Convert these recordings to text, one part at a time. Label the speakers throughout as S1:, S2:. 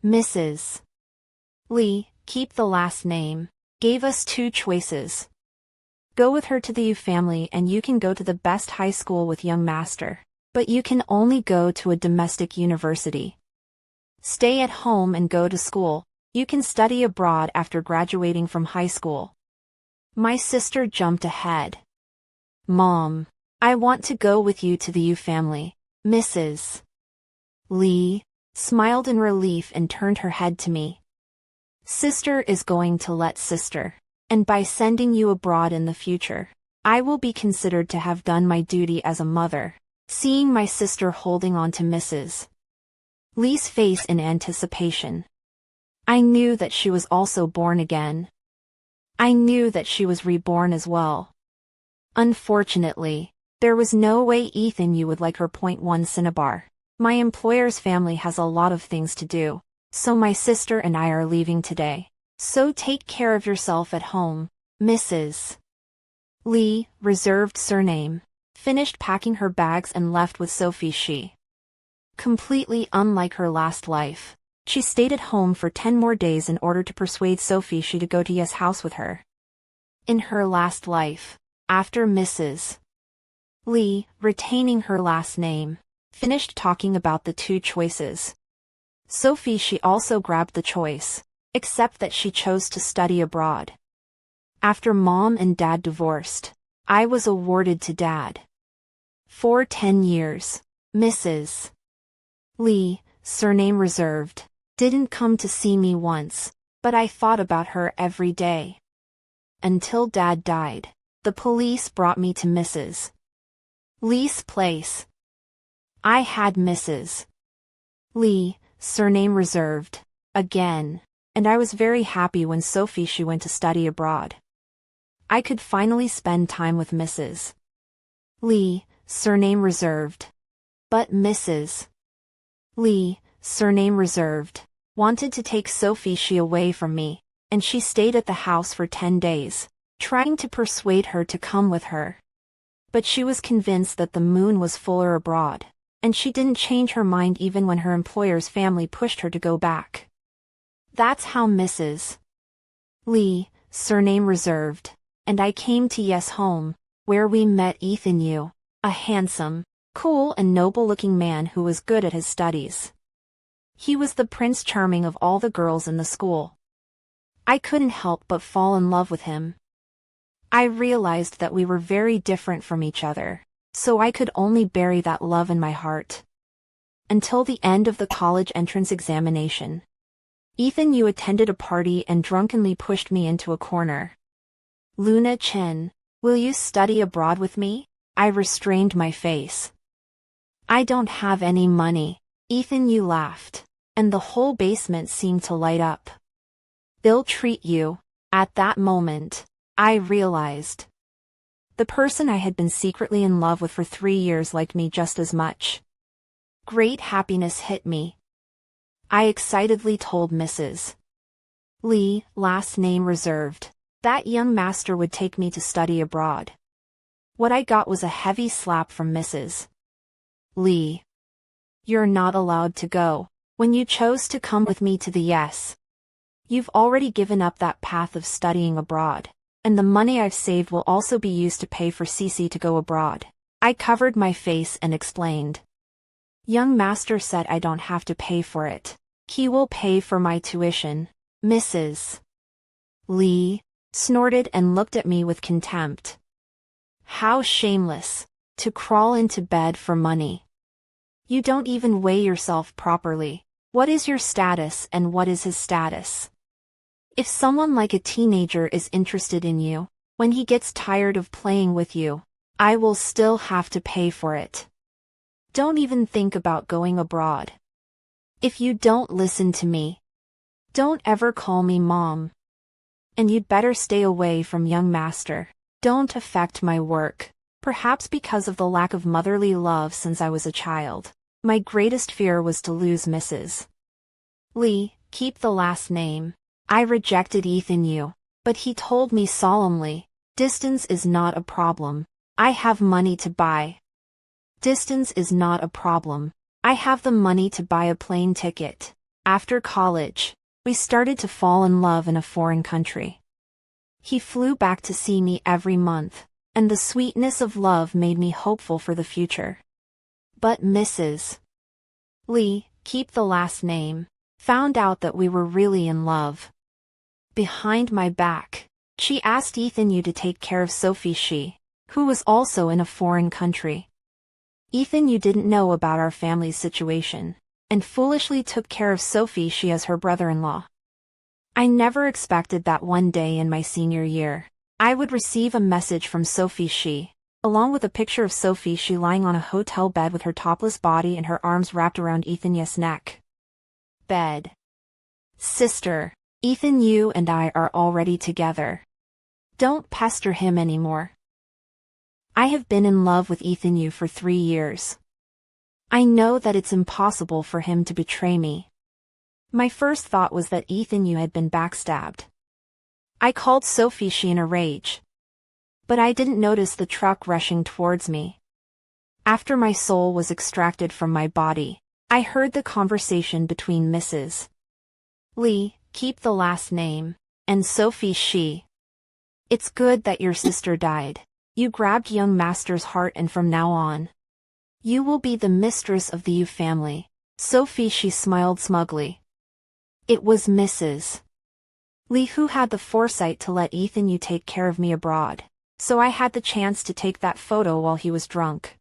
S1: Mrs. Li, keep the last name, gave us two choices. Go with her to the Yu family and you can go to the best high school with young master. But you can only go to a domestic university. Stay at home and go to school. You can study abroad after graduating from high school. My sister jumped ahead. Mom, I want to go with you to the Yu family. Mrs. Li smiled in relief and turned her head to me. Sister is going to let sister. And by sending you abroad in the future, I will be considered to have done my duty as a mother. Seeing my sister holding on to Mrs. Li's face in anticipation, I knew that she was also born again. I knew that she was reborn as well. Unfortunately, there was no way Ethan Yu would like her. .1 Cinnabar. My employer's family has a lot of things to do, so my sister and I are leaving today. So take care of yourself at home, Mrs. Li, reserved surname, finished packing her bags and left with Sophie Shi. Completely unlike her last life, she stayed at home for 10 more days in order to persuade Sophie Shi to go to Ye's house with her. In her last life, after Mrs. Li, retaining her last name, finished talking about the two choices, Sophie Shi also grabbed the choice, except that she chose to study abroad. After Mom and Dad divorced, I was awarded to Dad. For 10 years, Mrs. Li, surname reserved, didn't come to see me once, but I thought about her every day. Until Dad died, the police brought me to Mrs. Li's place. I had Mrs. Li, surname reserved, again, and I was very happy when Sophie Shi went to study abroad. I could finally spend time with Mrs. Li, surname reserved. But Mrs. Li, surname reserved, wanted to take Sophie Shi away from me, and she stayed at the house for 10 days, trying to persuade her to come with her. But she was convinced that the moon was fuller abroad, and she didn't change her mind even when her employer's family pushed her to go back. That's how Mrs. Li, surname reserved, and I came to Ye's home, where we met Ethan Yu, a handsome, cool and noble-looking man who was good at his studies. He was the Prince Charming of all the girls in the school. I couldn't help but fall in love with him. I realized that we were very different from each other, so I could only bury that love in my heart. Until the end of the college entrance examination, Ethan Yu attended a party and drunkenly pushed me into a corner. Luna Chen, will you study abroad with me? I restrained my face. I don't have any money. Ethan Yu laughed, and the whole basement seemed to light up. They'll treat you. At that moment, I realized. The person I had been secretly in love with for 3 years liked me just as much. Great happiness hit me. I excitedly told Mrs. Li, last name reserved, that young master would take me to study abroad. What I got was a heavy slap from Mrs. Li. You're not allowed to go. When you chose to come with me to the Yes, you've already given up that path of studying abroad, and the money I've saved will also be used to pay for Cece to go abroad. I covered my face and explained. Young master said I don't have to pay for it. He will pay for my tuition. Mrs. Li snorted and looked at me with contempt. How shameless, to crawl into bed for money. You don't even weigh yourself properly. What is your status and what is his status? If someone like a teenager is interested in you, when he gets tired of playing with you, I will still have to pay for it. Don't even think about going abroad. If you don't listen to me, don't ever call me Mom. And you'd better stay away from young master. Don't affect my work. Perhaps because of the lack of motherly love since I was a child, my greatest fear was to lose Mrs. Li, keep the last name. I rejected Ethan Yu, but he told me solemnly, distance is not a problem. I have money to buy. Distance is not a problem. I have the money to buy a plane ticket. After college, we started to fall in love in a foreign country. He flew back to see me every month, and the sweetness of love made me hopeful for the future. But Mrs. Lee, keep the last name, found out that we were really in love. Behind my back, she asked Ethan Yu to take care of Sophie Shi, who was also in a foreign country. Ethan Yu didn't know about our family's situation, and foolishly took care of Sophie Shi as her brother-in-law. I never expected that one day in my senior year, I would receive a message from Sophie Shi, along with a picture of Sophie Shi lying on a hotel bed with her topless body and her arms wrapped around Ethan Yu's neck. Bed. Sister, Ethan Yu and I are already together. Don't pester him anymore. I have been in love with Ethan Yu for 3 years. I know that it's impossible for him to betray me. My first thought was that Ethan Yu had been backstabbed. I called Sophie Shi in a rage. But I didn't notice the truck rushing towards me. After my soul was extracted from my body, I heard the conversation between Mrs. Lee, keep the last name, and Sophie Shi. It's good that your sister died. You grabbed young master's heart, and from now on, you will be the mistress of the Yu family. Sophie Shi smiled smugly. It was Mrs. Lee who had the foresight to let Ethan Yu take care of me abroad, so I had the chance to take that photo while he was drunk.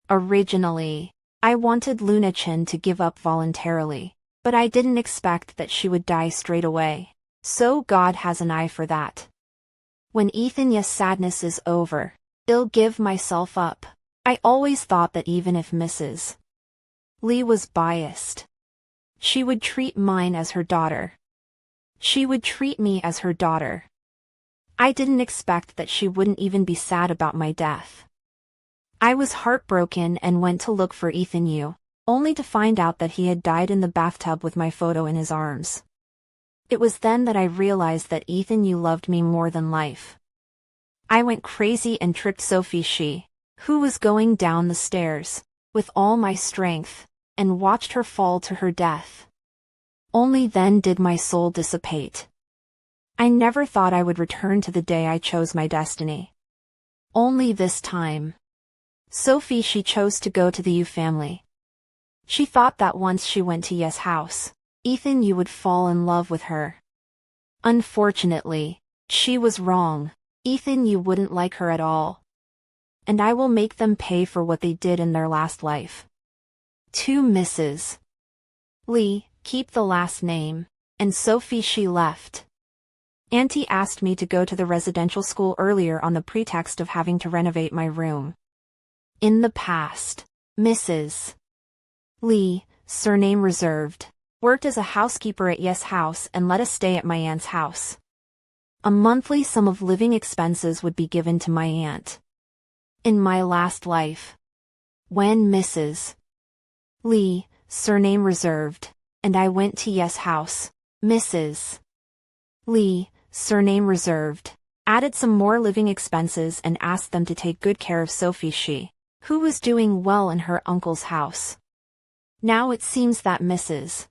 S1: Originally, I wanted Meng Qian to give up voluntarily, but I didn't expect that she would die straight away, so God has an eye for that. When Ethan Yu's sadness is over, I'll give myself up. I always thought that even if Mrs. Lee was biased, she would treat mine as her daughter. She would treat me as her daughter. I didn't expect that she wouldn't even be sad about my death. I was heartbroken and went to look for Ethan Yu, only to find out that he had died in the bathtub with my photo in his arms. It was then that I realized that Ethan Yu loved me more than life. I went crazy and tripped Sophie Shi, who was going down the stairs, with all my strength, and watched her fall to her death. Only then did my soul dissipate. I never thought I would return to the day I chose my destiny. Only this time, Sophie Shi chose to go to the Yu family. She thought that once she went to Ye's house, Ethan Yu would fall in love with her. Unfortunately, she was wrong. Ethan Yu wouldn't like her at all. And I will make them pay for what they did in their last life. To Mrs. Lee, keep the last name, and Sophie Shi left. Auntie asked me to go to the residential school earlier on the pretext of having to renovate my room. In the past, Mrs. Lee, surname reserved, worked as a housekeeper at Ye's house and let us stay at my aunt's house. A monthly sum of living expenses would be given to my aunt. In my last life, when Mrs. Lee, surname reserved, and I went to Ye's house, Mrs. Lee, surname reserved, added some more living expenses and asked them to take good care of Sophie Shi, who was doing well in her uncle's house. Now it seems that Mrs.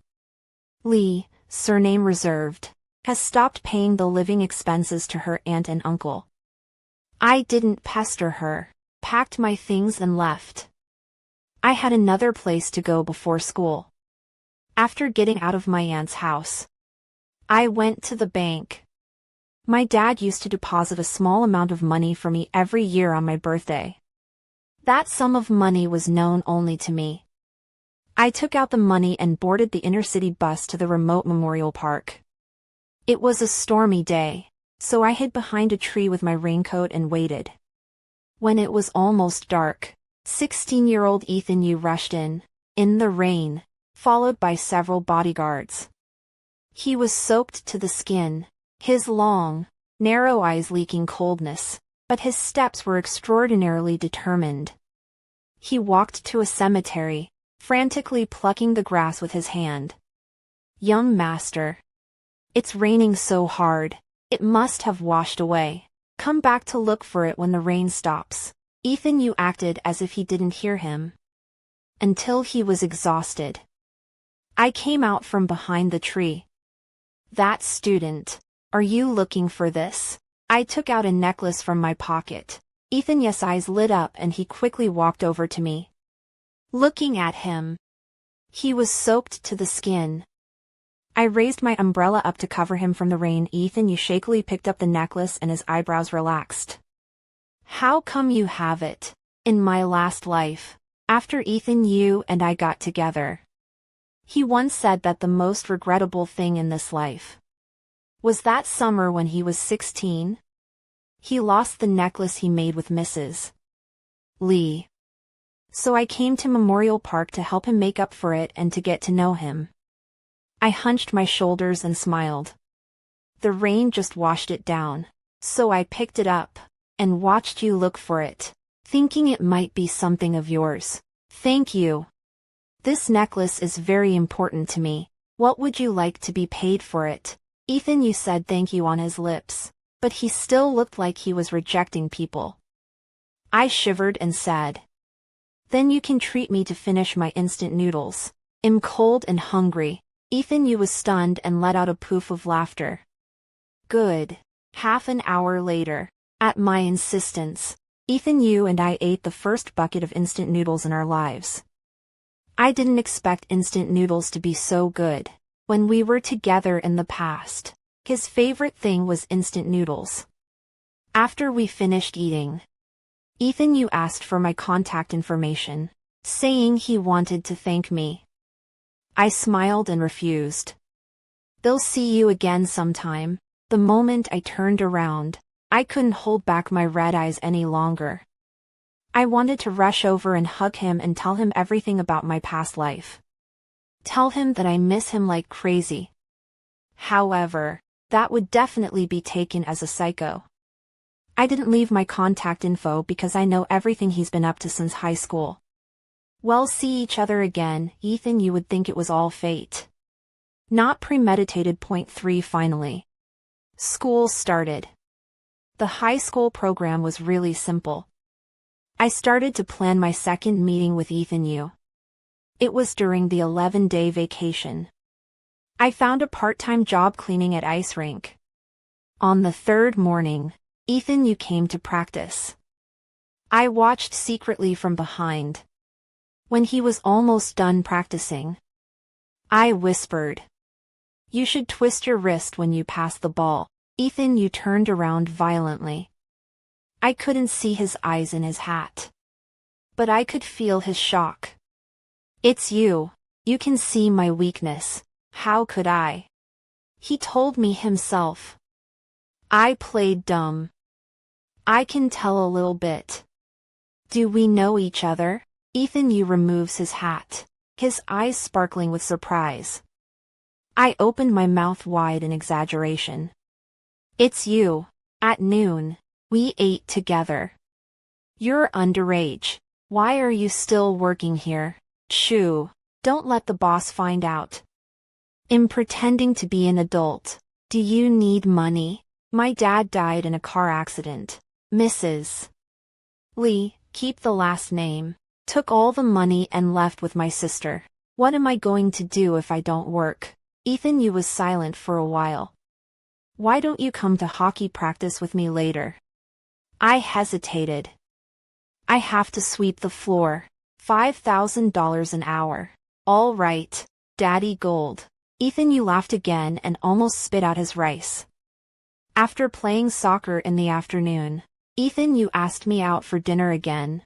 S1: Lee, surname reserved, has stopped paying the living expenses to her aunt and uncle. I didn't pester her, packed my things and left. I had another place to go before school. After getting out of my aunt's house, I went to the bank. My dad used to deposit a small amount of money for me every year on my birthday. That sum of money was known only to me. I took out the money and boarded the inner-city bus to the remote memorial park. It was a stormy day, so I hid behind a tree with my raincoat and waited. When it was almost dark, 16-year-old Ethan Yu rushed in the rain, followed by several bodyguards. He was soaked to the skin, his long, narrow eyes leaking coldness, but his steps were extraordinarily determined. He walked to a cemetery, frantically plucking the grass with his hand. Young master. It's raining so hard, it must have washed away. Come back to look for it when the rain stops. Ethan Yu acted as if he didn't hear him. Until he was exhausted. I came out from behind the tree. That student. Are you looking for this? I took out a necklace from my pocket. Ethan's eyes lit up and he quickly walked over to me. Looking at him. He was soaked to the skin. I raised my umbrella up to cover him from the rain. Ethan Yu shakily picked up the necklace and his eyebrows relaxed. How come you have it? In my last life. After Ethan Yu and I got together. He once said that the most regrettable thing in this life was that summer when he was 16. He lost the necklace he made with Mrs. Lee. So I came to Memorial Park to help him make up for it and to get to know him. I hunched my shoulders and smiled. The rain just washed it down, so I picked it up and watched you look for it, thinking it might be something of yours. Thank you. This necklace is very important to me. What would you like to be paid for it? Ethan Yu said thank you on his lips, but he still looked like he was rejecting people. I shivered and said, then you can treat me to finish my instant noodles. I'm cold and hungry. Ethan Yu was stunned and let out a poof of laughter. Good. Half an hour later, at my insistence, Ethan Yu and I ate the first bucket of instant noodles in our lives. I didn't expect instant noodles to be so good. When we were together in the past, his favorite thing was instant noodles. After we finished eating, Ethan Yu asked for my contact information, saying he wanted to thank me. I smiled and refused. They'll see you again sometime. The moment I turned around, I couldn't hold back my red eyes any longer. I wanted to rush over and hug him and tell him everything about my past life. Tell him that I miss him like crazy. However, that would definitely be taken as a psycho. I didn't leave my contact info because I know everything he's been up to since high school. We'll see each other again. Ethan, you would think it was all fate. Not premeditated. Point 3. Finally, school started. The high school program was really simple. I started to plan my second meeting with Ethan Yu. It was during the 11-day vacation. I found a part-time job cleaning at ice rink. On the third morning, Ethan Yu came to practice. I watched secretly from behind. When he was almost done practicing, I whispered, "You should twist your wrist when you pass the ball." Ethan Yu turned around violently. I couldn't see his eyes in his hat, but I could feel his shock. It's you. You can see my weakness. How could I? He told me himself. I played dumb. I can tell a little bit. Do we know each other? Ethan Yu removes his hat, his eyes sparkling with surprise. I opened my mouth wide in exaggeration. It's you. At noon, we ate together. You're underage. Why are you still working here? Shoo. Don't let the boss find out. I'm pretending to be an adult. Do you need money? My dad died in a car accident. Mrs. Lee, keep the last name, took all the money and left with my sister. What am I going to do if I don't work? Ethan Yu was silent for a while. Why don't you come to hockey practice with me later? I hesitated. I have to sweep the floor. $5,000 an hour. All right, Daddy Gold. Ethan Yu laughed again and almost spit out his rice. After playing soccer in the afternoon, Ethan Yu asked me out for dinner again.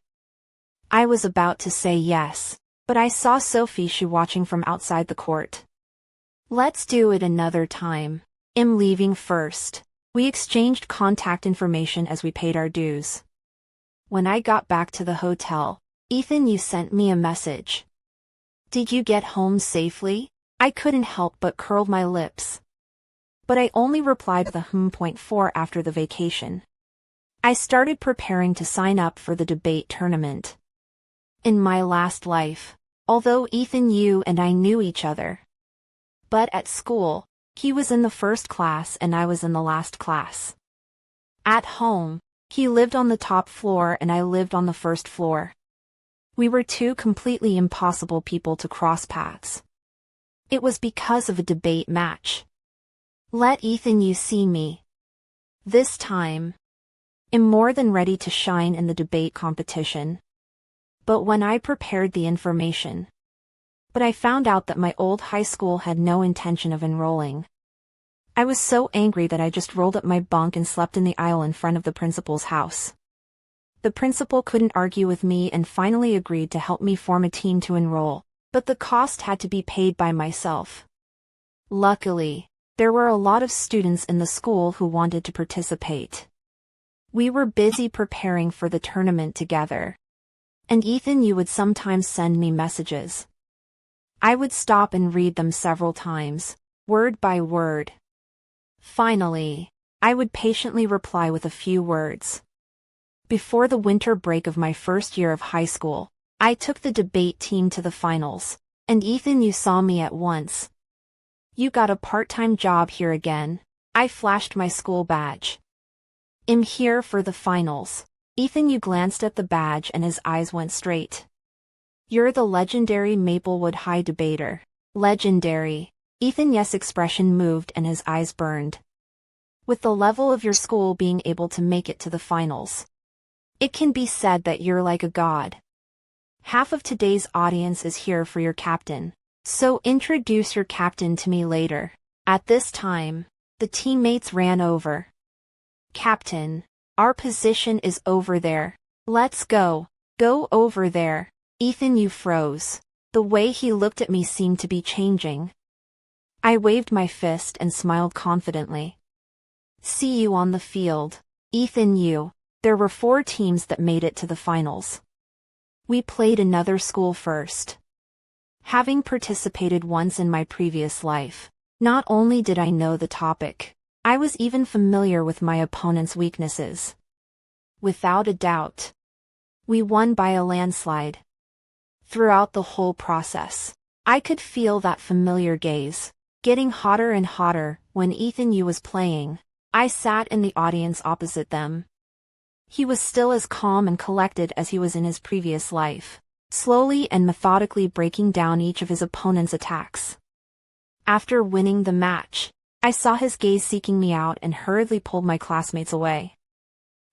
S1: I was about to say yes, but I saw Sophie Shu watching from outside the court. Let's do it another time. I'm leaving first. We exchanged contact information as we paid our dues. When I got back to the hotel, Ethan Yu sent me a message. Did you get home safely? I couldn't help but curl my lips. But I only replied the Point 4 after the vacation. I started preparing to sign up for the debate tournament. In my last life, although Ethan Yu and I knew each other. But at school, he was in the first class and I was in the last class. At home, he lived on the top floor and I lived on the first floor. We were two completely impossible people to cross paths. It was because of a debate match. Let Ethan Yu see me. This time, I'm more than ready to shine in the debate competition. But when I prepared the information, I found out that my old high school had no intention of enrolling. I was so angry that I just rolled up my bunk and slept in the aisle in front of the principal's house. The principal couldn't argue with me and finally agreed to help me form a team to enroll, but the cost had to be paid by myself. Luckily, there were a lot of students in the school who wanted to participate. We were busy preparing for the tournament together. And Ethan Yu would sometimes send me messages. I would stop and read them several times, word by word. Finally, I would patiently reply with a few words. Before the winter break of my first year of high school, I took the debate team to the finals, and Ethan Yu saw me at once. "You got a part-time job here again," I flashed my school badge. "I'm here for the finals." Ethan Yu glanced at the badge and his eyes went straight. "You're the legendary Maplewood High debater." Legendary. Ethan Yu's expression moved and his eyes burned. "With the level of your school being able to make it to the finals, it can be said that you're like a god. Half of today's audience is here for your captain, so introduce your captain to me later." At this time, the teammates ran over. "Captain, our position is over there. Let's go. Go over there." Ethan Yu froze. The way he looked at me seemed to be changing. I waved my fist and smiled confidently. "See you on the field, Ethan Yu." There were 4 teams that made it to the finals. We played another school first. Having participated once in my previous life, not only did I know the topic, I was even familiar with my opponent's weaknesses. Without a doubt, we won by a landslide. Throughout the whole process, I could feel that familiar gaze, getting hotter and hotter. When Ethan Yu was playing, I sat in the audience opposite them. He was still as calm and collected as he was in his previous life, slowly and methodically breaking down each of his opponent's attacks. After winning the match, I saw his gaze seeking me out and hurriedly pulled my classmates away.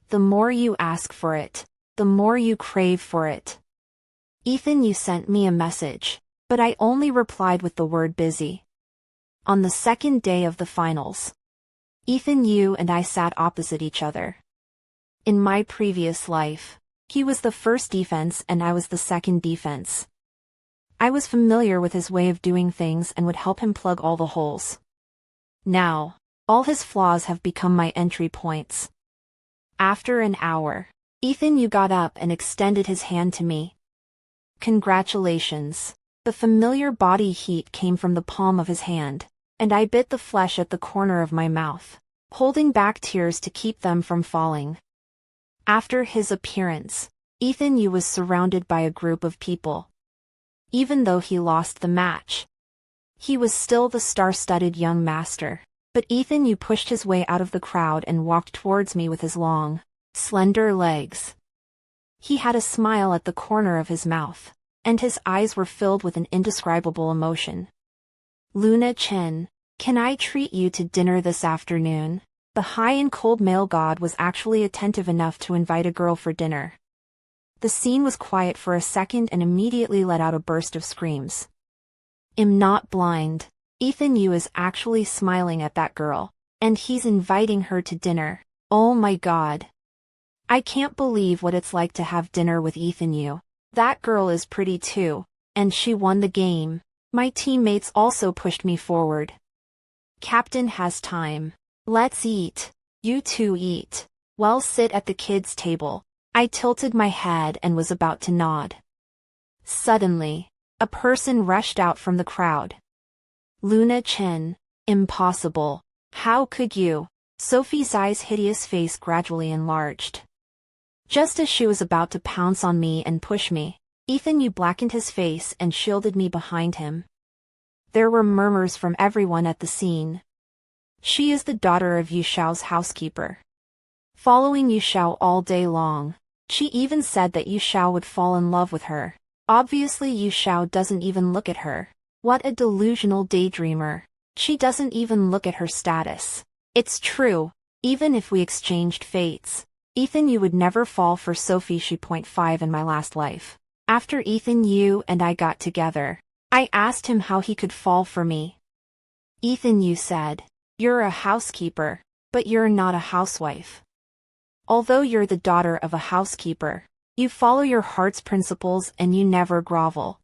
S1: "The more you ask for it, the more you crave for it." Ethan Yu sent me a message, but I only replied with the word busy. On the second day of the finals, Ethan Yu and I sat opposite each other. In my previous life, he was the first defense and I was the second defense. I was familiar with his way of doing things and would help him plug all the holes. Now, all his flaws have become my entry points. After an hour, Ethan Yu got up and extended his hand to me. "Congratulations." The familiar body heat came from the palm of his hand, and I bit the flesh at the corner of my mouth, holding back tears to keep them from falling. After his appearance, Ethan Yu was surrounded by a group of people. Even though he lost the match, he was still the star-studded young master. But Ethan Yu pushed his way out of the crowd and walked towards me with his long, slender legs. He had a smile at the corner of his mouth, and his eyes were filled with an indescribable emotion. "Luna Chen, can I treat you to dinner this afternoon?" The high and cold male god was actually attentive enough to invite a girl for dinner. The scene was quiet for a second and immediately let out a burst of screams. "I'm not blind. Ethan Yu is actually smiling at that girl, and he's inviting her to dinner. Oh my god. I can't believe what it's like to have dinner with Ethan Yu. That girl is pretty too, and she won the game." My teammates also pushed me forward. "Captain has time. Let's eat. You two eat. Well, sit at the kids' table." I tilted my head and was about to nod. Suddenly, a person rushed out from the crowd. "Luna Chen, impossible. How could you?" Sophie Zai's hideous face gradually enlarged. Just as she was about to pounce on me and push me, Ethan Yu blackened his face and shielded me behind him. There were murmurs from everyone at the scene. "She is the daughter of Yu Xiao's housekeeper. Following Yu Xiao all day long. She even said that Yu Xiao would fall in love with her. Obviously Yu Xiao doesn't even look at her. What a delusional daydreamer. She doesn't even look at her status. It's true. Even if we exchanged fates, Ethan, you would never fall for Sophie. She .5 in my last life. After Ethan, you and I got together, I asked him how he could fall for me. Ethan, you said, you're a housekeeper, but you're not a housewife. Although you're the daughter of a housekeeper, you follow your heart's principles and you never grovel.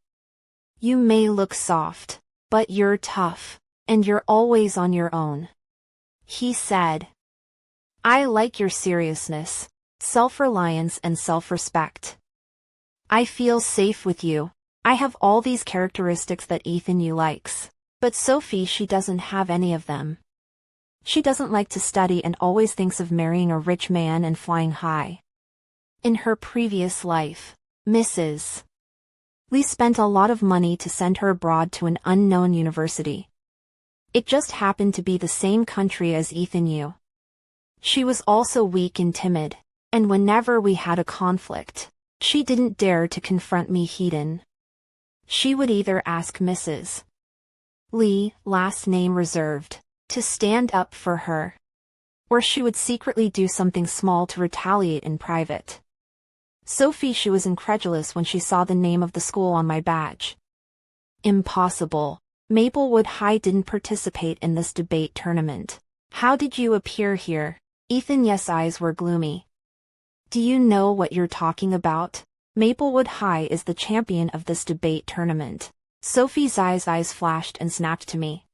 S1: You may look soft, but you're tough, and you're always on your own. He said. I like your seriousness, self-reliance and self-respect. I feel safe with you. I have all these characteristics that Ethan you likes. But Sophie, she doesn't have any of them. She doesn't like to study and always thinks of marrying a rich man and flying high. In her previous life, Mrs. Lee spent a lot of money to send her abroad to an unknown university. It just happened to be the same country as Ethan you. She was also weak and timid, and whenever we had a conflict, she didn't dare to confront me head-on. She would either ask Mrs. Lee, last name reserved, to stand up for her, or she would secretly do something small to retaliate in private. Sophie, she was incredulous when she saw the name of the school on my badge. Impossible. Maplewood High didn't participate in this debate tournament. How did you appear here? Ethan, yes, eyes were gloomy. Do you know what you're talking about? Maplewood High is the champion of this debate tournament. Sophie's eyes flashed and snapped to me.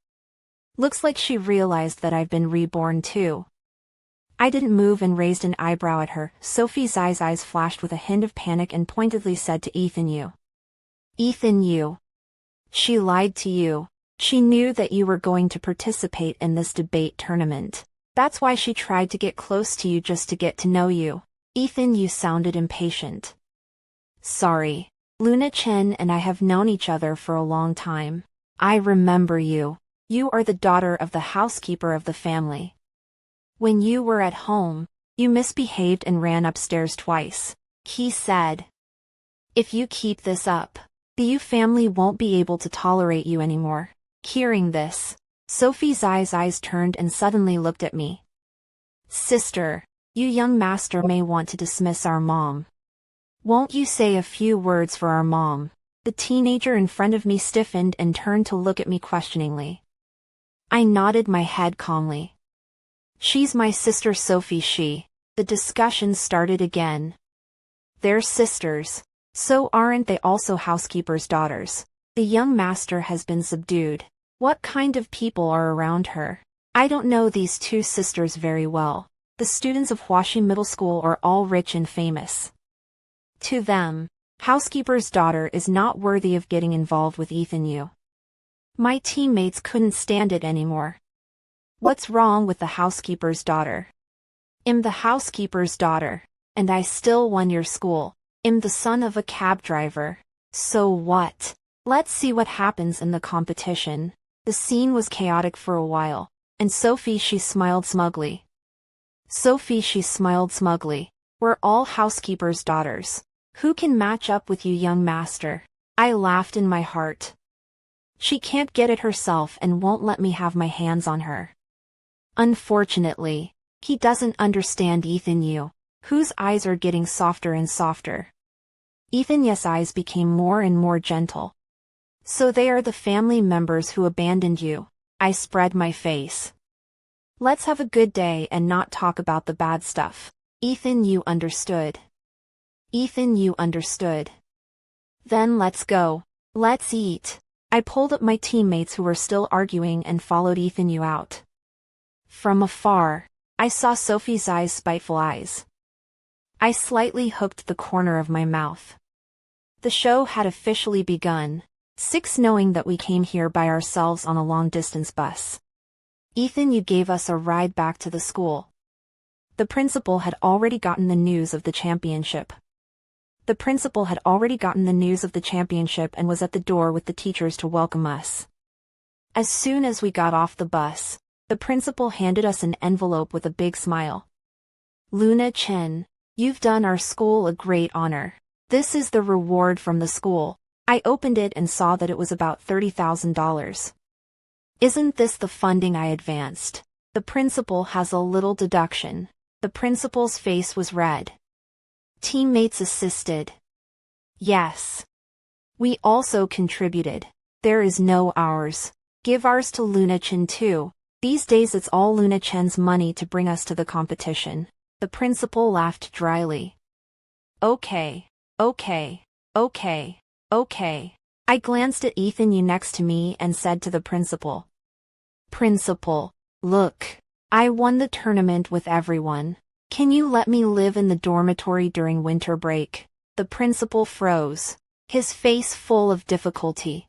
S1: Looks like she realized that I've been reborn too. I didn't move and raised an eyebrow at her. Sophie's eyes flashed with a hint of panic and pointedly said to Ethan, you. Ethan, you. She lied to you. She knew that you were going to participate in this debate tournament. That's why she tried to get close to you just to get to know you. Ethan, you sounded impatient. Sorry. Meng Chen and I have known each other for a long time. I remember you. You are the daughter of the housekeeper of the family. When you were at home, you misbehaved and ran upstairs twice. He said. If you keep this up, the Yu family won't be able to tolerate you anymore. Hearing this, Sophie's eyes turned and suddenly looked at me. Sister, you young master may want to dismiss our mom. Won't you say a few words for our mom? The teenager in front of me stiffened and turned to look at me questioningly. I nodded my head calmly. She's my sister Sophie. The discussion started again. They're sisters. So aren't they also housekeepers' daughters? The young master has been subdued. What kind of people are around her? I don't know these two sisters very well. The students of Huaxi Middle School are all rich and famous. To them, housekeeper's daughter is not worthy of getting involved with Ethan Yu. My teammates couldn't stand it anymore. What's wrong with the housekeeper's daughter? I'm the housekeeper's daughter, and I still won your school. I'm the son of a cab driver. So what? Let's see what happens in the competition. The scene was chaotic for a while, and Sophie, she smiled smugly. We're all housekeepers' daughters. Who can match up with you, young master? I laughed in my heart. She can't get it herself and won't let me have my hands on her. Unfortunately, he doesn't understand Ethan Yu, whose eyes are getting softer and softer. Ethan Yu's eyes became more and more gentle. So they are the family members who abandoned you. I spread my face. Let's have a good day and not talk about the bad stuff. Ethan Yu understood. Then let's go. Let's eat. I pulled up my teammates who were still arguing and followed Ethan Yu out. From afar, I saw Sophie's spiteful eyes. I slightly hooked the corner of my mouth. The show had officially begun. 6 knowing that we came here by ourselves on a long-distance bus. Ethan Yu gave us a ride back to the school. The principal had already gotten the news of the championship. and was at the door with the teachers to welcome us. As soon as we got off the bus, the principal handed us an envelope with a big smile. Meng Chen, you've done our school a great honor. This is the reward from the school. I opened it and saw that it was about $30,000. Isn't this the funding I advanced? The principal has a little deduction. The principal's face was red. Teammates assisted. Yes. We also contributed. There is no ours. Give ours to Luna Chen too. These days it's all Luna Chen's money to bring us to the competition. The principal laughed dryly. Okay. Okay. Okay. Okay. I glanced at Ethan Yu next to me and said to the principal. Principal, look. I won the tournament with everyone. Can you let me live in the dormitory during winter break? The principal froze, his face full of difficulty.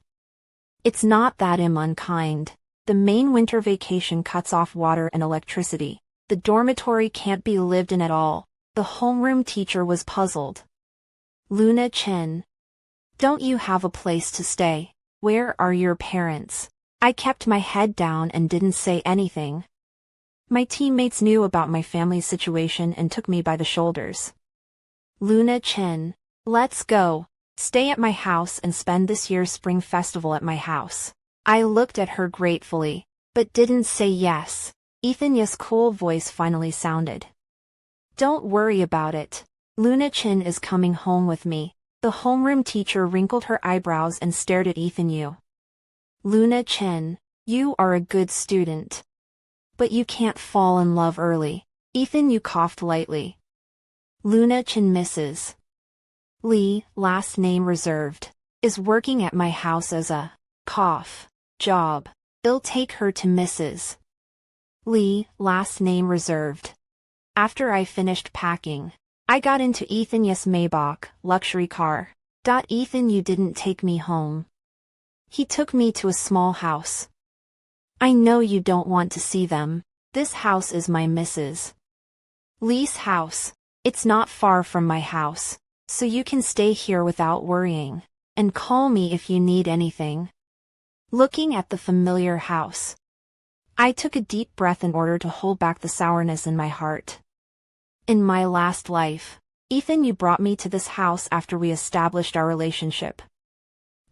S1: It's not that I'm unkind. The main winter vacation cuts off water and electricity. The dormitory can't be lived in at all. The homeroom teacher was puzzled. Luna Chen. Don't you have a place to stay? Where are your parents? I kept my head down and didn't say anything. My teammates knew about my family's situation and took me by the shoulders. Luna Chen. Let's go. Stay at my house and spend this year's spring festival at my house. I looked at her gratefully, but didn't say yes. Ethan Yu's cool voice finally sounded. Don't worry about it. Luna Chen is coming home with me. The homeroom teacher wrinkled her eyebrows and stared at Ethan Yu. Luna Chen, you are a good student. But you can't fall in love early. Ethan Yu coughed lightly. Luna Chen Mrs. Lee, last name reserved, is working at my house as a job. I'll take her to Mrs. Lee, last name reserved. After I finished packing, I got into Ethan Yu's Maybach luxury car. Ethan Yu didn't take me home. He took me to a small house. I know you don't want to see them. This house is my Mrs. Lee's house. It's not far from my house, so you can stay here without worrying, and call me if you need anything. Looking at the familiar house, I took a deep breath in order to hold back the sourness in my heart. In my last life, Ethan Yu brought me to this house after we established our relationship.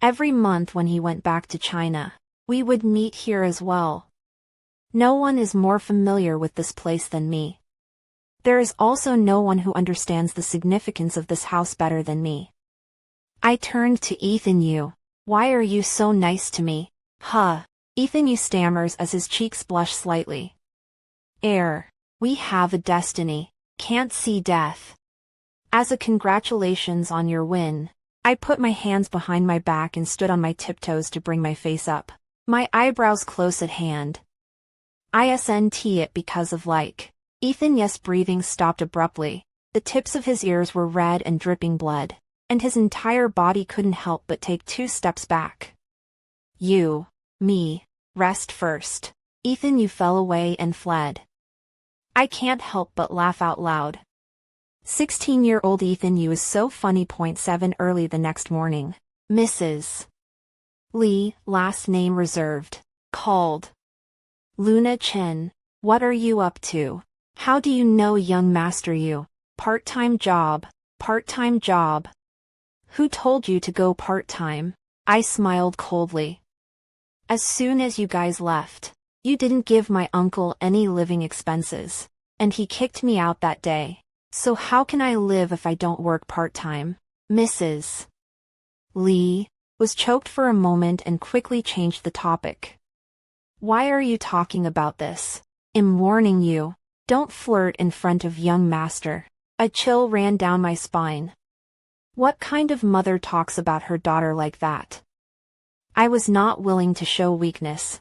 S1: Every month when he went back to China, we would meet here as well. No one is more familiar with this place than me. There is also no one who understands the significance of this house better than me. I turned to Ethan Yu. Why are you so nice to me? Ethan Yu stammers as his cheeks blush slightly. We have a destiny. Can't see death. As a congratulations on your win, I put my hands behind my back and stood on my tiptoes to bring my face up. My eyebrows close at hand. Isn't it because of Ethan Yu's breathing stopped abruptly. The tips of his ears were red and dripping blood, and his entire body couldn't help but take 2 steps back. Me, rest first. Ethan Yu fell away and fled. I can't help but laugh out loud. 16-year-old Ethan Yu is so funny. 7 early the next morning. Mrs. Lee, last name reserved, called. Luna Chen, what are you up to? How do you know young Master Yu? Part-time job. Who told you to go part-time? I smiled coldly. As soon as you guys left, you didn't give my uncle any living expenses, and he kicked me out that day. So how can I live if I don't work part-time? Mrs. Lee was choked for a moment and quickly changed the topic. Why are you talking about this? I'm warning you, don't flirt in front of young master. A chill ran down my spine. What kind of mother talks about her daughter like that? I was not willing to show weakness.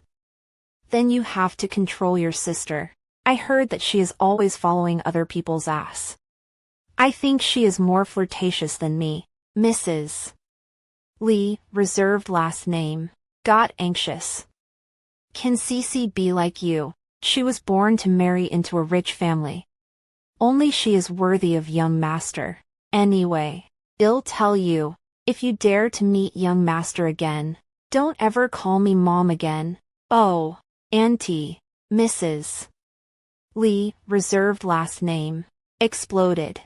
S1: Then you have to control your sister. I heard that she is always following other people's ass. I think she is more flirtatious than me. Mrs. Lee, reserved last name, got anxious. Can Cece be like you? She was born to marry into a rich family. Only she is worthy of young master. Anyway, I'll tell you, if you dare to meet young master again, don't ever call me mom again. Oh, Auntie. Mrs. Lee, reserved last name, exploded.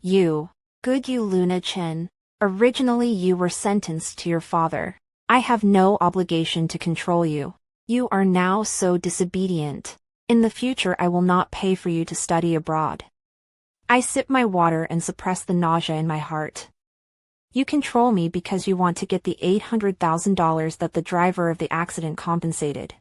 S1: You, good you Luna Chen, Originally you were sentenced to your father. I have no obligation to control you. You are now so disobedient. In the future I will not pay for you to study abroad. I sip my water and suppress the nausea in my heart. You control me because you want to get the $800,000 that the driver of the accident compensated.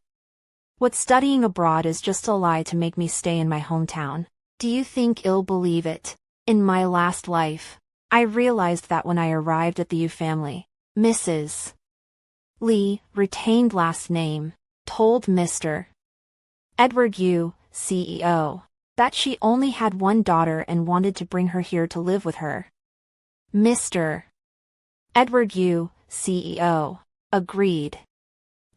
S1: What studying abroad is just a lie to make me stay in my hometown. Do you think I'll believe it? In my last life, I realized that when I arrived at the Yu family, Mrs. Li, retained last name, told Mr. Edward Yu, CEO, that she only had one daughter and wanted to bring her here to live with her. Mr. Edward Yu, CEO, agreed,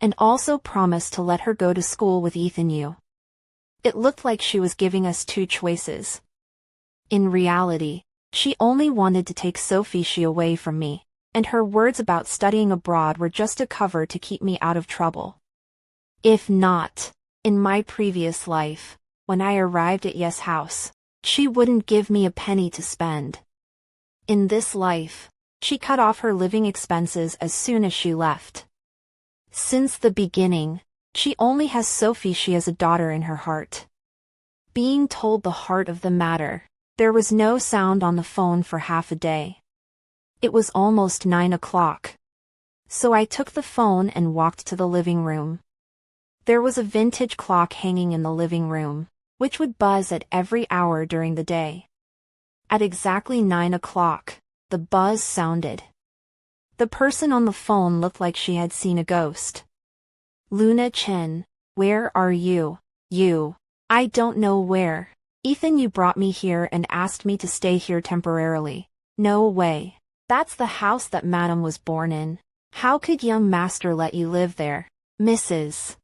S1: and also promised to let her go to school with Ethan Yu. It looked like she was giving us two choices. In reality, she only wanted to take Sophie Shi away from me, and her words about studying abroad were just a cover to keep me out of trouble. If not, in my previous life, when I arrived at Yes house, she wouldn't give me a penny to spend. In this life, she cut off her living expenses as soon as she left. Since the beginning, she only has Sophie Shi as a daughter in her heart. Being told the heart of the matter, there was no sound on the phone for half a day. It was almost 9 o'clock. So I took the phone and walked to the living room. There was a vintage clock hanging in the living room, which would buzz at every hour during the day. At exactly 9 o'clock, the buzz sounded. The person on the phone looked like she had seen a ghost. Luna Chen, where are you? You. I don't know where. Ethan, you brought me here and asked me to stay here temporarily. No way. That's the house that Madam was born in. How could young master let you live there? Mrs.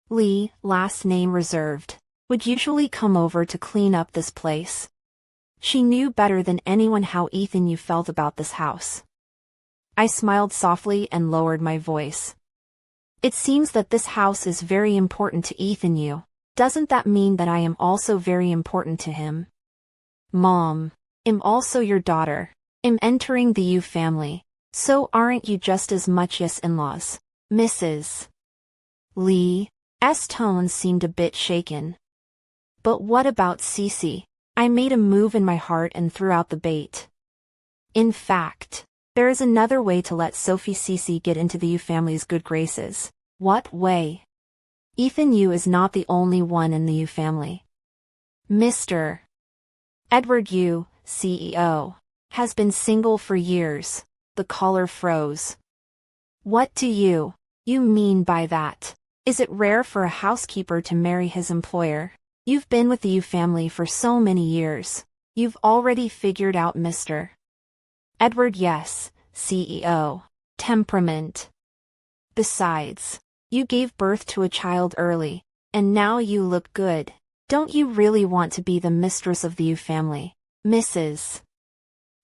S1: Li, last name reserved, would usually come over to clean up this place. She knew better than anyone how Ethan Yu felt about this house. I smiled softly and lowered my voice. It seems that this house is very important to Ethan Yu. Doesn't that mean that I am also very important to him? Mom, I'm also your daughter. I'm entering the Yu family. So aren't you just as much yes in-laws? Mrs. Li's tone seemed a bit shaken. But what about Cece? I made a move in my heart and threw out the bait. In fact, there is another way to let Sophie Cece get into the Yu family's good graces. What way? Ethan Yu is not the only one in the Yu family. Mr. Edward Yu, CEO, has been single for years. The caller froze. What do you mean by that? Is it rare for a housekeeper to marry his employer? You've been with the Yu family for so many years. You've already figured out Mr. Edward yes, CEO. Temperament. Besides, you gave birth to a child early, and now you look good. Don't you really want to be the mistress of the Yu family? Mrs.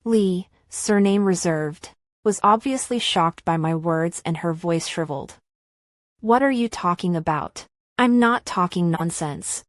S1: Li, surname reserved, was obviously shocked by my words and her voice shriveled. What are you talking about? I'm not talking nonsense.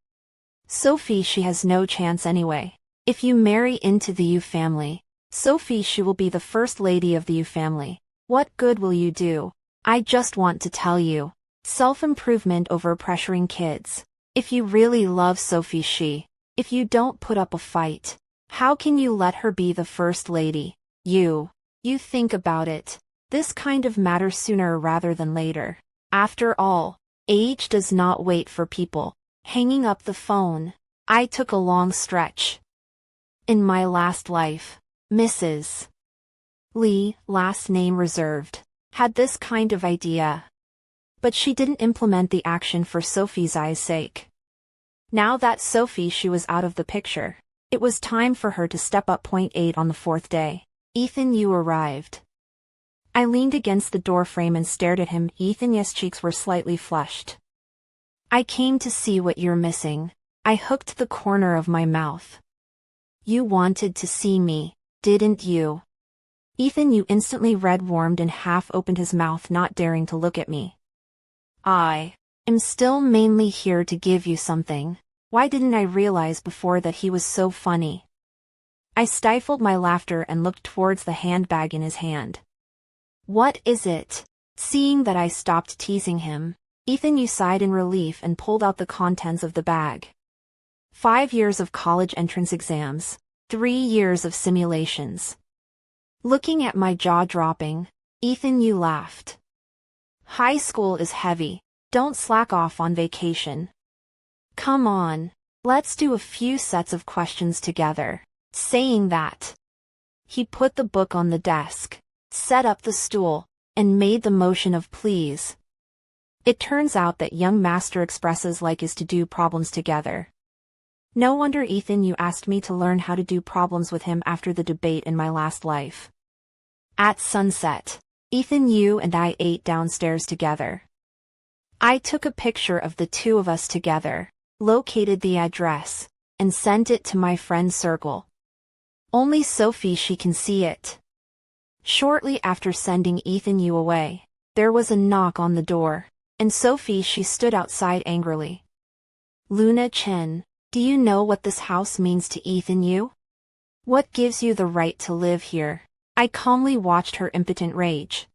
S1: Sophie Shi has no chance anyway. If you marry into the Yu family, Sophie Shi will be the first lady of the Yu family. What good will you do? I just want to tell you. Self-improvement over pressuring kids. If you really love Sophie Shi, if you don't put up a fight, how can you let her be the first lady? You think about it. This kind of matters sooner rather than later. After all, age does not wait for people. Hanging up the phone, I took a long stretch. In my last life, Mrs. Li, last name reserved, had this kind of idea. But she didn't implement the action for Sophie's eyes' sake. Now that Sophie Shi was out of the picture, it was time for her to step up. Point 8 on the 4th day, Ethan Yu arrived. I leaned against the doorframe and stared at him. Ethan Yu's cheeks were slightly flushed. I came to see what you're missing. I hooked the corner of my mouth. You wanted to see me, didn't you? Ethan Yu instantly red-warmed and half opened his mouth, not daring to look at me. I am still mainly here to give you something. Why didn't I realize before that he was so funny? I stifled my laughter and looked towards the handbag in his hand. What is it? Seeing that I stopped teasing him, Ethan Yu sighed in relief and pulled out the contents of the bag. 5 years of college entrance exams, 3 years of simulations. Looking at my jaw dropping, Ethan Yu laughed. High school is heavy, don't slack off on vacation. Come on, let's do a few sets of questions together. Saying that, he put the book on the desk, set up the stool, and made the motion of please. It turns out that young master expresses like is to do problems together. No wonder Ethan Yu asked me to learn how to do problems with him after the debate in my last life. At sunset, Ethan Yu and I ate downstairs together. I took a picture of the two of us together, located the address, and sent it to my friend circle. Only she can see it. Shortly after sending Ethan Yu away, there was a knock on the door, and she stood outside angrily. Luna Chen, do you know what this house means to Ethan Yu? What gives you the right to live here? I calmly watched her impotent rage.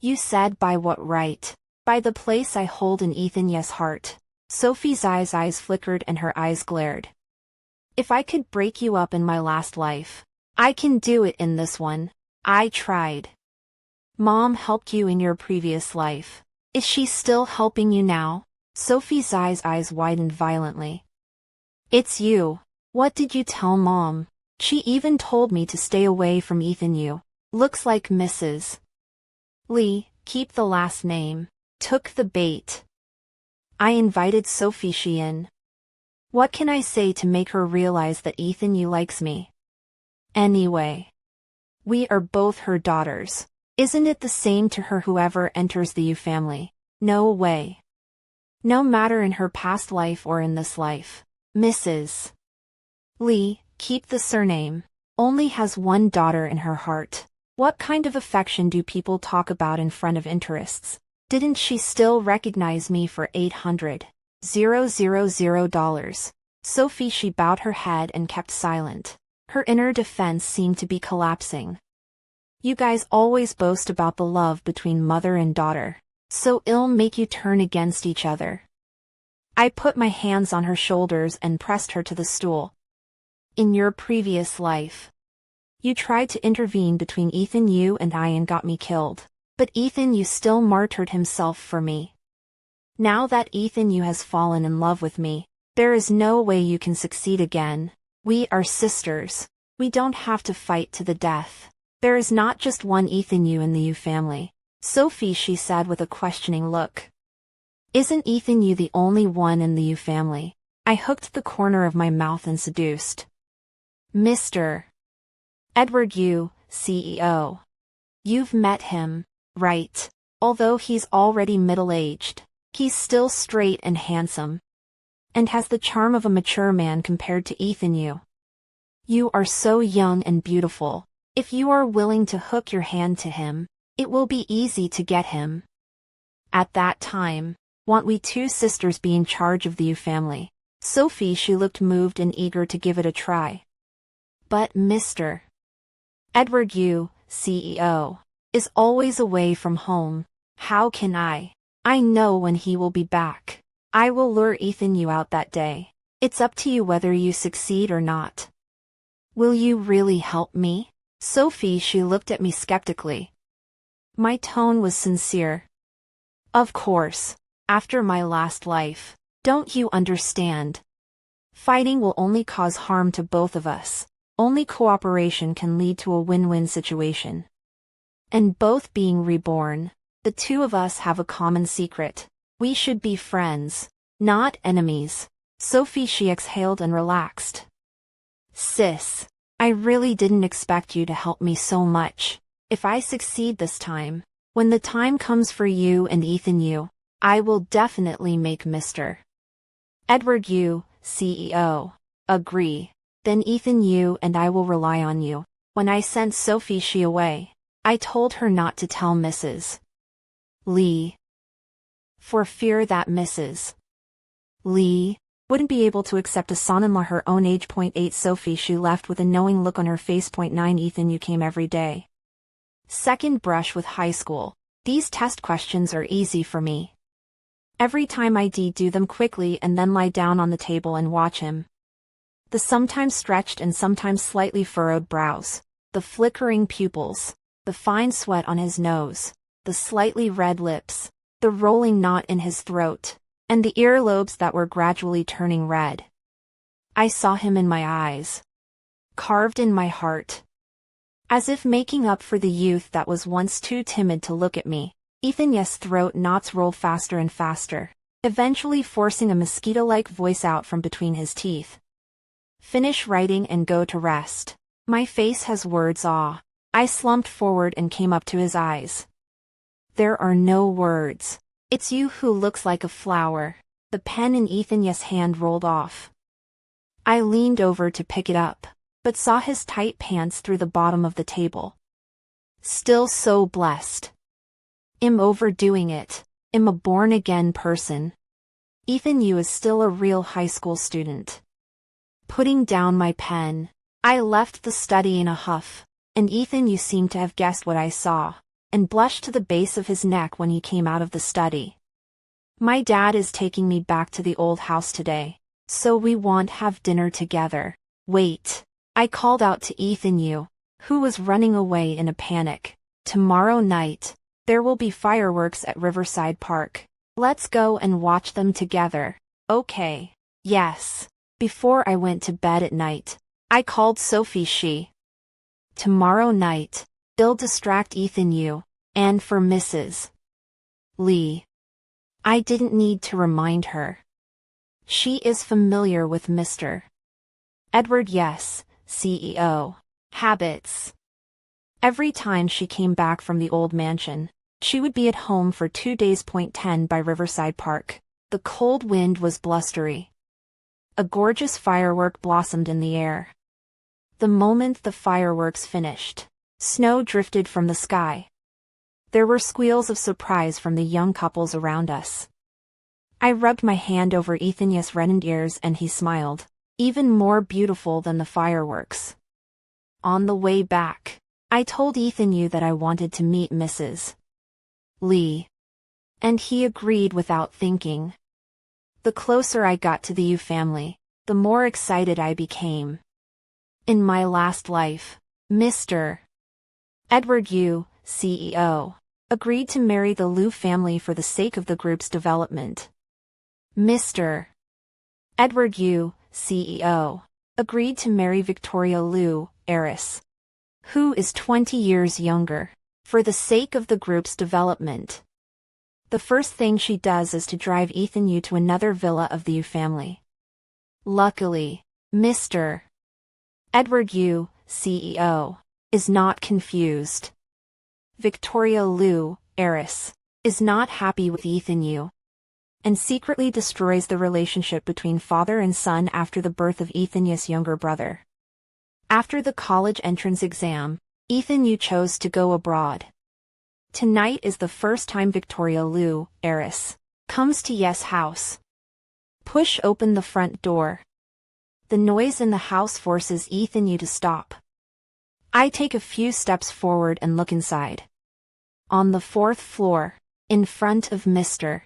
S1: You said by what right? By the place I hold in Ethan Yu's heart. Sophie's eyes flickered and her eyes glared. If I could break you up in my last life, I can do it in this one. I tried. Mom helped you in your previous life. Is she still helping you now? Sophie's eyes widened violently. It's you. What did you tell Mom? She even told me to stay away from Ethan Yu. Looks like Mrs. Lee, keep the last name, took the bait. I invited Shi in. What can I say to make her realize that Ethan Yu likes me? Anyway, we are both her daughters. Isn't it the same to her whoever enters the Yu family? No way. No matter in her past life or in this life. Mrs. Lee, keep the surname, only has one daughter in her heart. What kind of affection do people talk about in front of interests? Didn't she still recognize me for $800,000? She bowed her head and kept silent. Her inner defense seemed to be collapsing. You guys always boast about the love between mother and daughter. So it'll make you turn against each other. I put my hands on her shoulders and pressed her to the stool. In your previous life, you tried to intervene between Ethan Yu and I and got me killed. But Ethan Yu still martyred himself for me. Now that Ethan Yu has fallen in love with me, there is no way you can succeed again. We are sisters. We don't have to fight to the death. There is not just one Ethan Yu in the Yu family. She said with a questioning look. Isn't Ethan Yu the only one in the Yu family? I hooked the corner of my mouth and seduced. Mr. Edward Yu, CEO. You've met him, right? Although he's already middle-aged, he's still straight and handsome. And has the charm of a mature man compared to Ethan Yu. You are so young and beautiful. If you are willing to hook your hand to him, it will be easy to get him. At that time, won't we two sisters be in charge of the Yu family? She looked moved and eager to give it a try. But Mr. Edward Yu, CEO, is always away from home. How can I? I know when he will be back. I will lure Ethan Yu out that day. It's up to you whether you succeed or not. Will you really help me? She looked at me skeptically. My tone was sincere. Of course. After my last life, don't you understand? Fighting will only cause harm to both of us. Only cooperation can lead to a win-win situation. And both being reborn, the two of us have a common secret. We should be friends, not enemies. She exhaled and relaxed. Sis, I really didn't expect you to help me so much. If I succeed this time, when the time comes for you and Ethan Yu, I will definitely make Mr. Edward Yu, CEO, agree. Then Ethan Yu and I will rely on you. When I sent Shi away, I told her not to tell Mrs. Lee. For fear that Mrs. Lee Wouldn't be able to accept a son-in-law her own age. 8 Sophie, she left with a knowing look on her face. 9 Ethan, you came every day. Second brush with high school. These test questions are easy for me. Every time I do them quickly and then lie down on the table and watch him. The sometimes stretched and sometimes slightly furrowed brows, the flickering pupils, the fine sweat on his nose, the slightly red lips, the rolling knot in his throat, and the earlobes that were gradually turning red. I saw him in my eyes. Carved in my heart. As if making up for the youth that was once too timid to look at me, Ethan's throat knots rolled faster and faster, eventually forcing a mosquito-like voice out from between his teeth. Finish writing and go to rest. My face has words. I slumped forward and came up to his eyes. There are no words. It's you who looks like a flower. The pen in Ethan's hand rolled off. I leaned over to pick it up, but saw his tight pants through the bottom of the table. Still so blessed. I'm overdoing it. I'm a born-again person. Ethan, you is still a real high school student. Putting down my pen, I left the study in a huff, and Ethan, you seemed to have guessed what I saw, and blushed to the base of his neck when he came out of the study. My dad is taking me back to the old house today, so we won't have dinner together. Wait. I called out to Ethan, who was running away in a panic. Tomorrow night, there will be fireworks at Riverside Park. Let's go and watch them together. Okay. Yes. Before I went to bed at night, I called Sophie. Tomorrow night, they'll distract Ethan, and for Mrs. Lee. I didn't need to remind her. She is familiar with Mr. Edward. Yes, CEO. Habits. Every time she came back from the old mansion, she would be at home for 2 days. 10 By Riverside Park. The cold wind was blustery. A gorgeous firework blossomed in the air. The moment the fireworks finished, snow drifted from the sky. There were squeals of surprise from the young couples around us. I rubbed my hand over Ethan's reddened ears and he smiled, even more beautiful than the fireworks. On the way back, I told Ethan that I wanted to meet Mrs. Lee. And he agreed without thinking. The closer I got to the Yu family, the more excited I became. In my last life, Mr. Edward Yu, CEO, agreed to marry the Liu family for the sake of the group's development. Mr. Edward Yu, CEO, agreed to marry Victoria Liu, heiress, who is 20 years younger, for the sake of the group's development. The first thing she does is to drive Ethan Yu to another villa of the Yu family. Luckily, Mr. Edward Yu, CEO, is not confused. Victoria Liu, heiress, is not happy with Ethan Yu, and secretly destroys the relationship between father and son after the birth of Ethan's younger brother. After the college entrance exam, Ethan Yu chose to go abroad. Tonight is the first time Victoria Liu, heiress, comes to Yes house. Push open the front door. The noise in the house forces Ethan Yu to stop. I take a few steps forward and look inside. On the 4th floor, in front of Mr.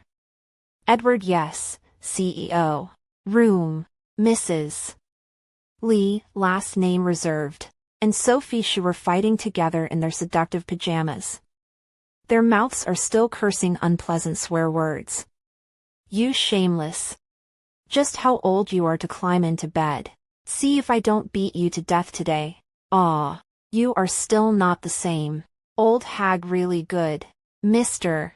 S1: Edward Yes, CEO, room, Mrs. Lee, last name reserved, and Sophie were fighting together in their seductive pajamas. Their mouths are still cursing unpleasant swear words. You shameless. Just how old you are to climb into bed. See if I don't beat you to death today. Aw, you are still not the same. Old hag really good. Mr.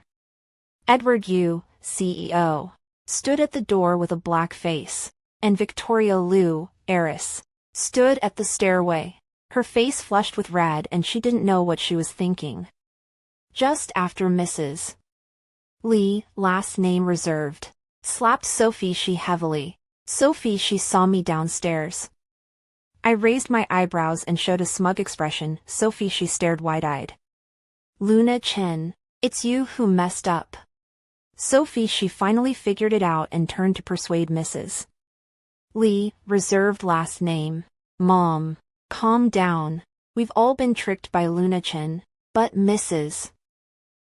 S1: Edward Yu, CEO, stood at the door with a black face, and Victoria Liu, heiress, stood at the stairway, her face flushed with red and she didn't know what she was thinking. Just after Mrs. Lee, last name reserved, slapped Sophie heavily. Sophie saw me downstairs. I raised my eyebrows and showed a smug expression. Sophie stared wide-eyed. Luna Chen, it's you who messed up. Sophie finally figured it out and turned to persuade Mrs. Lee, reserved last name. Mom. Calm down. We've all been tricked by Chen, but Mrs.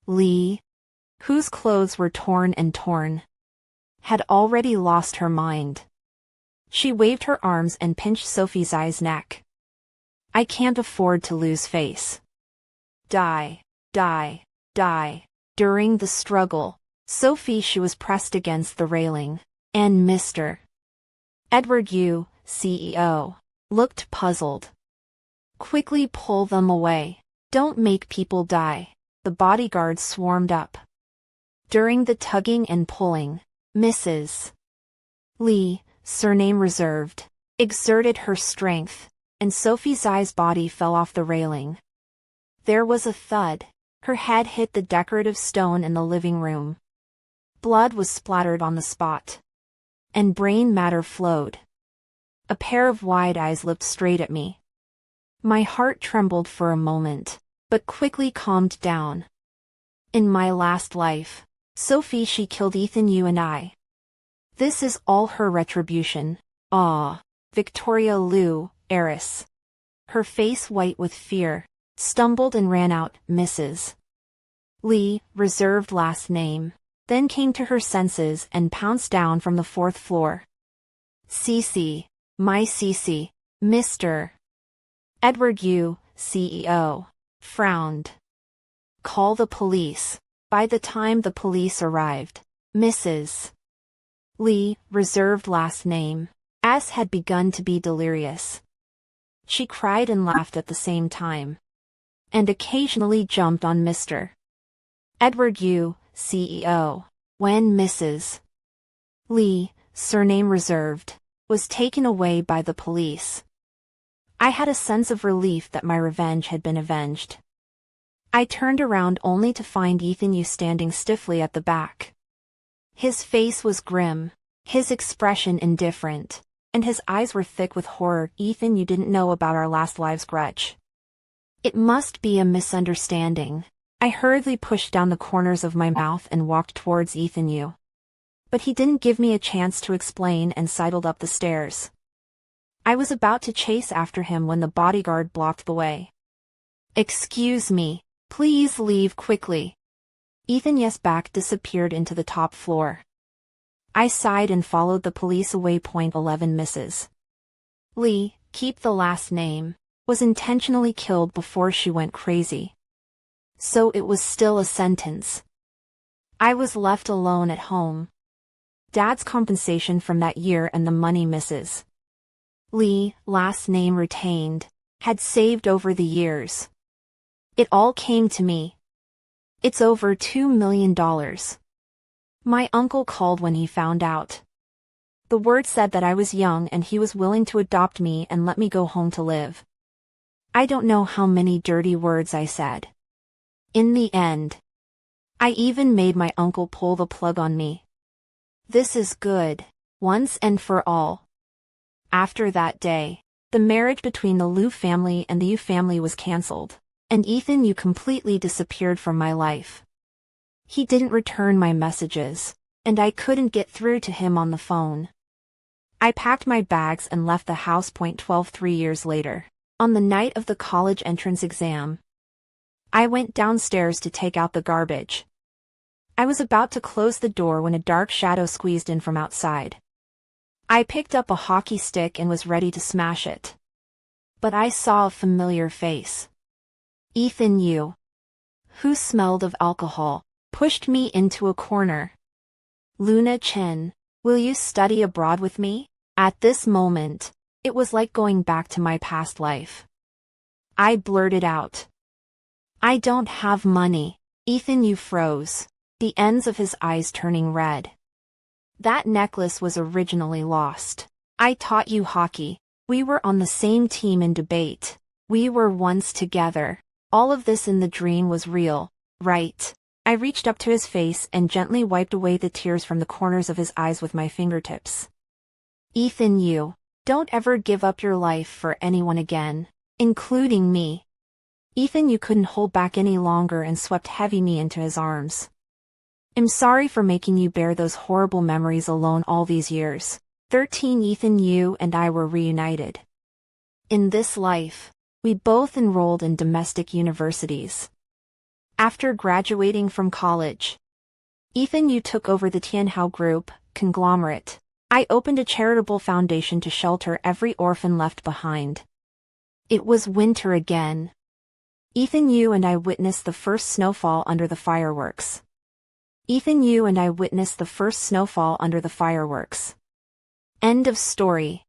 S1: Lee, whose clothes were torn and torn, had already lost her mind. She waved her arms and pinched Sophie's neck. I can't afford to lose face. Die, die, die. During the struggle, she was pressed against the railing, and Mr. Edward Yu, CEO, looked puzzled. Quickly pull them away. Don't make people die. The bodyguards swarmed up. During the tugging and pulling, Mrs. Lee, surname reserved, exerted her strength, and Sophie's body fell off the railing. There was a thud. Her head hit the decorative stone in the living room. Blood was splattered on the spot. And brain matter flowed. A pair of wide eyes looked straight at me. My heart trembled for a moment, but quickly calmed down. In my last life, she killed Ethan, you and I. This is all her retribution. Ah. Victoria Liu, heiress. Her face white with fear, stumbled and ran out, Mrs. Lee, reserved last name, then came to her senses and pounced down from the 4th floor. Cece, my Cece, Mr. Edward Yu, CEO, frowned. Call the police. By the time the police arrived, Mrs. Lee, reserved last name, had begun to be delirious. She cried and laughed at the same time, and occasionally jumped on Mr. Edward Yu, CEO, when Mrs. Lee, surname reserved, was taken away by the police. I had a sense of relief that my revenge had been avenged. I turned around only to find Ethan Yu standing stiffly at the back. His face was grim, his expression indifferent, and his eyes were thick with horror. Ethan, you didn't know about our last lives grudge. It must be a misunderstanding. I hurriedly pushed down the corners of my mouth and walked towards Ethan Yu. But he didn't give me a chance to explain and sidled up the stairs. I was about to chase after him when the bodyguard blocked the way. Excuse me, please leave quickly. Ethan Yu's back disappeared into the top floor. I sighed and followed the police away. 11 Mrs. Lee, keep the last name, was intentionally killed before she went crazy. So it was still a sentence. I was left alone at home. Dad's compensation from that year and the money Mrs. Lee, last name retained, had saved over the years. It all came to me. It's over $2 million. My uncle called when he found out. The word said that I was young and he was willing to adopt me and let me go home to live. I don't know how many dirty words I said. In the end, I even made my uncle pull the plug on me. This is good, once and for all. After that day, the marriage between the Liu family and the Yu family was cancelled, and Ethan Yu completely disappeared from my life. He didn't return my messages, and I couldn't get through to him on the phone. I packed my bags and left the house. 12 3 years later, on the night of the college entrance exam, I went downstairs to take out the garbage. I was about to close the door when a dark shadow squeezed in from outside. I picked up a hockey stick and was ready to smash it. But I saw a familiar face. Ethan Yu, who smelled of alcohol, pushed me into a corner. Meng Qian, will you study abroad with me? At this moment, it was like going back to my past life. I blurted out. I don't have money. Ethan Yu froze, the ends of his eyes turning red. That necklace was originally lost. I taught you hockey. We were on the same team in debate. We were once together. All of this in the dream was real, right? I reached up to his face and gently wiped away the tears from the corners of his eyes with my fingertips. Ethan Yu, don't ever give up your life for anyone again, including me. Ethan Yu couldn't hold back any longer and swept heavy me into his arms. I'm sorry for making you bear those horrible memories alone all these years. 13 Ethan, you and I were reunited. In this life, we both enrolled in domestic universities. After graduating from college, Ethan, you took over the Tianhao Group, conglomerate. I opened a charitable foundation to shelter every orphan left behind. It was winter again. Ethan, you and I witnessed the first snowfall under the fireworks. Ethan, you and I witnessed the first snowfall under the fireworks. End of story.